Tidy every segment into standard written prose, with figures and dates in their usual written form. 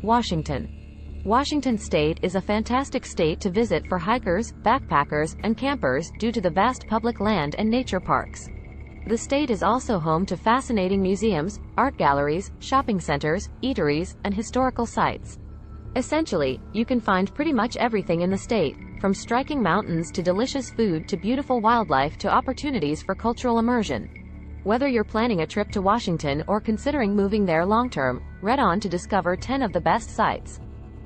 Washington. Washington State is a fantastic state to visit for hikers, backpackers, and campers due to the vast public land and nature parks. The state is also home to fascinating museums, art galleries, shopping centers, eateries, and historical sites. Essentially, you can find pretty much everything in the state, from striking mountains to delicious food to beautiful wildlife to opportunities for cultural immersion. Whether you're planning a trip to Washington or considering moving there long-term, read on to discover 10 of the best sites.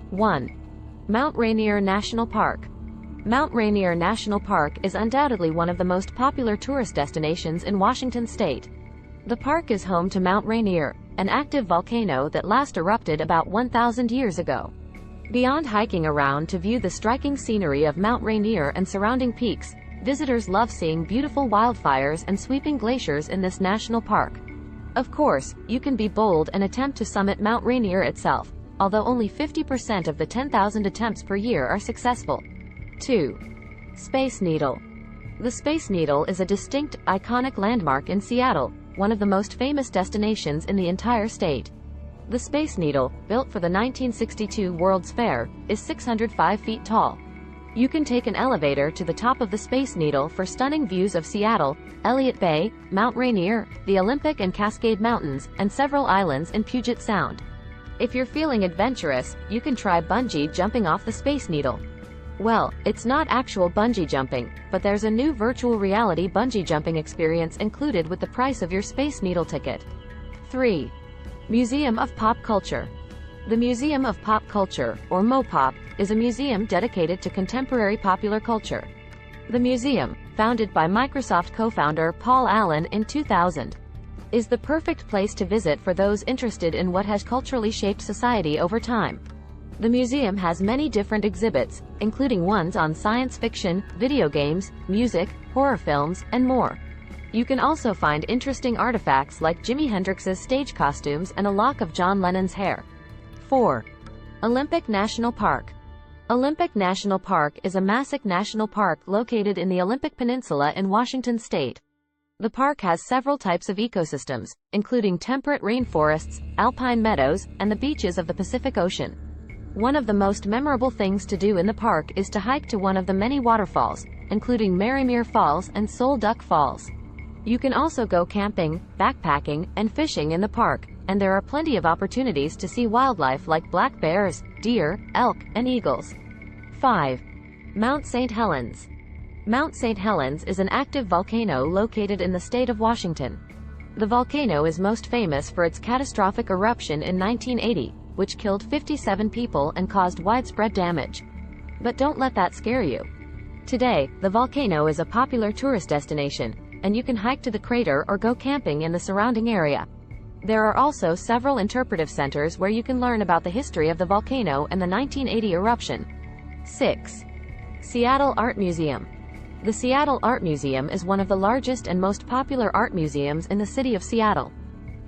1. Mount Rainier National Park. Mount Rainier National Park is undoubtedly one of the most popular tourist destinations in Washington state. The park is home to Mount Rainier, an active volcano that last erupted about 1,000 years ago. Beyond hiking around to view the striking scenery of Mount Rainier and surrounding peaks, visitors love seeing beautiful wildfires and sweeping glaciers in this national park. Of course, you can be bold and attempt to summit Mount Rainier itself, although only 50% of the 10,000 attempts per year are successful. 2. Space Needle. The Space Needle is a distinct, iconic landmark in Seattle, one of the most famous destinations in the entire state. The Space Needle, built for the 1962 World's Fair, is 605 feet tall. You can take an elevator to the top of the Space Needle for stunning views of Seattle, Elliott Bay, Mount Rainier, the Olympic and Cascade Mountains, and several islands in Puget Sound. If you're feeling adventurous, you can try bungee jumping off the Space Needle. Well, it's not actual bungee jumping, but there's a new virtual reality bungee jumping experience included with the price of your Space Needle ticket. 3. Museum of Pop Culture. The Museum of Pop Culture, or MoPop, is a museum dedicated to contemporary popular culture. The museum, founded by Microsoft co-founder Paul Allen in 2000, is the perfect place to visit for those interested in what has culturally shaped society over time. The museum has many different exhibits, including ones on science fiction, video games, music, horror films, and more. You can also find interesting artifacts like Jimi Hendrix's stage costumes and a lock of John Lennon's hair. 4. Olympic National Park. Olympic National Park is a massive national park located in the Olympic Peninsula in Washington state. The park has several types of ecosystems, including temperate rainforests, alpine meadows, and the beaches of the Pacific Ocean. One of the most memorable things to do in the park is to hike to one of the many waterfalls, including Marymeer Falls and Soul Duck Falls. You can also go camping, backpacking, and fishing in the park, and there are plenty of opportunities to see wildlife like black bears, deer, elk, and eagles. 5. Mount St. Helens. Mount St. Helens is an active volcano located in the state of Washington. The volcano is most famous for its catastrophic eruption in 1980, which killed 57 people and caused widespread damage. But don't let that scare you. Today, the volcano is a popular tourist destination, and you can hike to the crater or go camping in the surrounding area. There are also several interpretive centers where you can learn about the history of the volcano and the 1980 eruption. 6. Seattle Art Museum. The Seattle Art Museum is one of the largest and most popular art museums in the city of Seattle.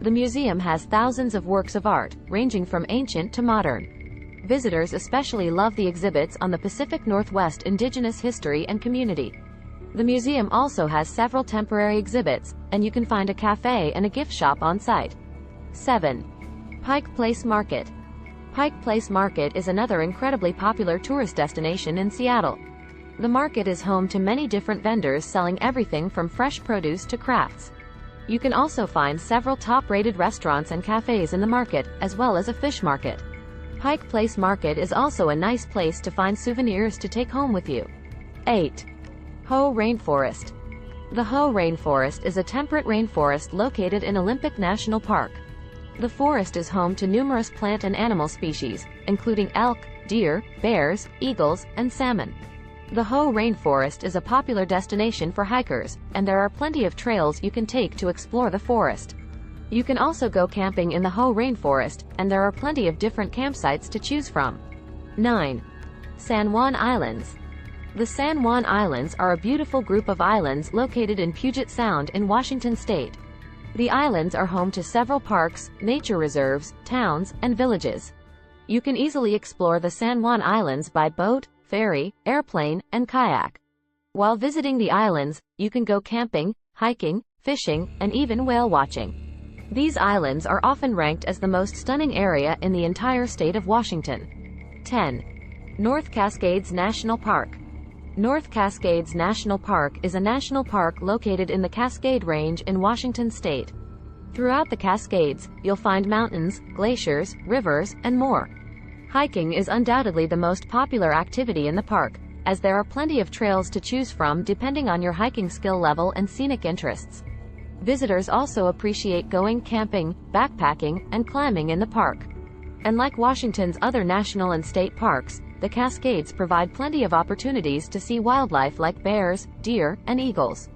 The museum has thousands of works of art, ranging from ancient to modern. Visitors especially love the exhibits on the Pacific Northwest indigenous history and community. The museum also has several temporary exhibits, and you can find a cafe and a gift shop on site. 7. Pike Place Market. Pike Place Market is another incredibly popular tourist destination in Seattle. The market is home to many different vendors selling everything from fresh produce to crafts. You can also find several top-rated restaurants and cafes in the market, as well as a fish market. Pike Place Market is also a nice place to find souvenirs to take home with you. 8. Hoh Rainforest. The Hoh Rainforest is a temperate rainforest located in Olympic National Park. The forest is home to numerous plant and animal species, including elk, deer, bears, eagles, and salmon. The Hoh Rainforest is a popular destination for hikers, and there are plenty of trails you can take to explore the forest. You can also go camping in the Hoh Rainforest, and there are plenty of different campsites to choose from. 9. San Juan Islands. The San Juan Islands are a beautiful group of islands located in Puget Sound in Washington state. The islands are home to several parks, nature reserves, towns, and villages. You can easily explore the San Juan Islands by boat, ferry, airplane, and kayak. While visiting the islands, you can go camping, hiking, fishing, and even whale watching. These islands are often ranked as the most stunning area in the entire state of Washington. 10. North Cascades National Park. North Cascades National Park is a national park located in the Cascade Range in Washington state. Throughout the Cascades, you'll find mountains, glaciers, rivers, and more. Hiking is undoubtedly the most popular activity in the park, as there are plenty of trails to choose from depending on your hiking skill level and scenic interests. Visitors also appreciate going camping, backpacking, and climbing in the park. And like Washington's other national and state parks, the Cascades provide plenty of opportunities to see wildlife like bears, deer, and eagles.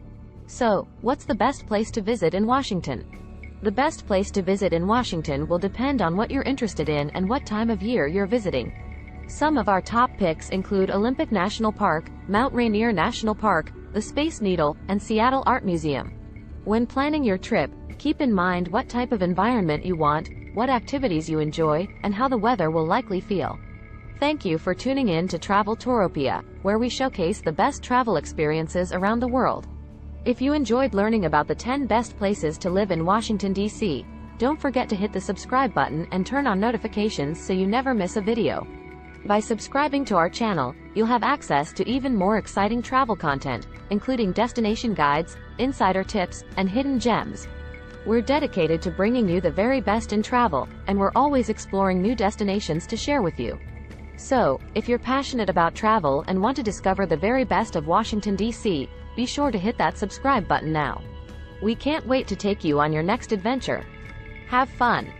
So, what's the best place to visit in Washington? The best place to visit in Washington will depend on what you're interested in and what time of year you're visiting. Some of our top picks include Olympic National Park, Mount Rainier National Park, the Space Needle, and Seattle Art Museum. When planning your trip, keep in mind what type of environment you want, what activities you enjoy, and how the weather will likely feel. Thank you for tuning in to Travel Touropia, where we showcase the best travel experiences around the world. If you enjoyed learning about the 10 best places to live in Washington, D.C., don't forget to hit the subscribe button and turn on notifications so you never miss a video. By subscribing to our channel, you'll have access to even more exciting travel content, including destination guides, insider tips, and hidden gems. We're dedicated to bringing you the very best in travel, and we're always exploring new destinations to share with you. So, if you're passionate about travel and want to discover the very best of Washington, D.C., be sure to hit that subscribe button now. We can't wait to take you on your next adventure. Have fun!